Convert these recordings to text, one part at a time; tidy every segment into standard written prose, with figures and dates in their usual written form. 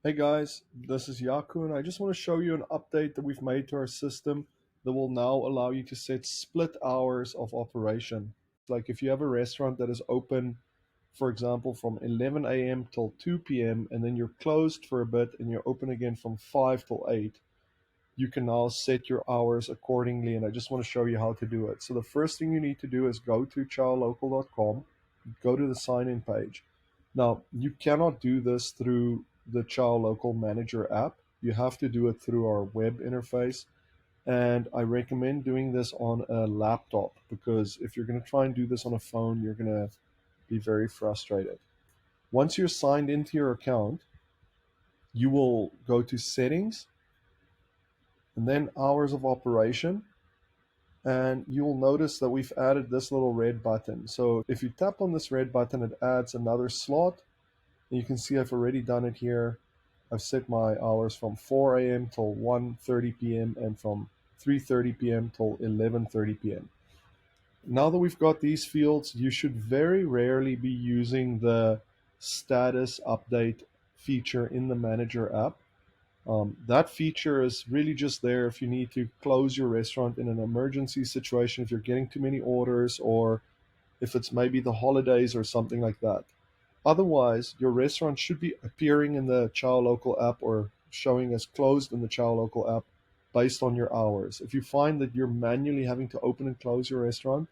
Hey guys, this is Yaku, and I just want to show you an update that we've made to our system that will now allow you to set split hours of operation. Like if you have a restaurant that is open, for example, from 11 a.m. till 2 p.m., and then you're closed for a bit and you're open again from 5 till 8, you can now set your hours accordingly. And I just want to show you how to do it. So the first thing you need to do is go to chowlocal.com, go to the sign in page. Now, you cannot do this through the Chow Local Manager app. You have to do it through our web interface. And I recommend doing this on a laptop because if you're going to try and do this on a phone, you're going to be very frustrated. Once you're signed into your account, you will go to settings and then hours of operation. And you'll notice that we've added this little red button. So if you tap on this red button, it adds another slot. And you can see I've already done it here. I've set my hours from 4 a.m. till 1:30 p.m. and from 3:30 p.m. till 11:30 p.m. Now that we've got these fields, you should very rarely be using the status update feature in the Manager app. That feature is really just there if you need to close your restaurant in an emergency situation, if you're getting too many orders, or if it's maybe the holidays or something like that. Otherwise, your restaurant should be appearing in the Chow Local app or showing as closed in the Chow Local app based on your hours. If you find that you're manually having to open and close your restaurant,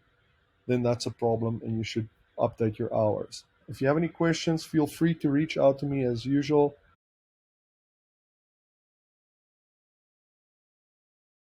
then that's a problem and you should update your hours. If you have any questions, feel free to reach out to me as usual.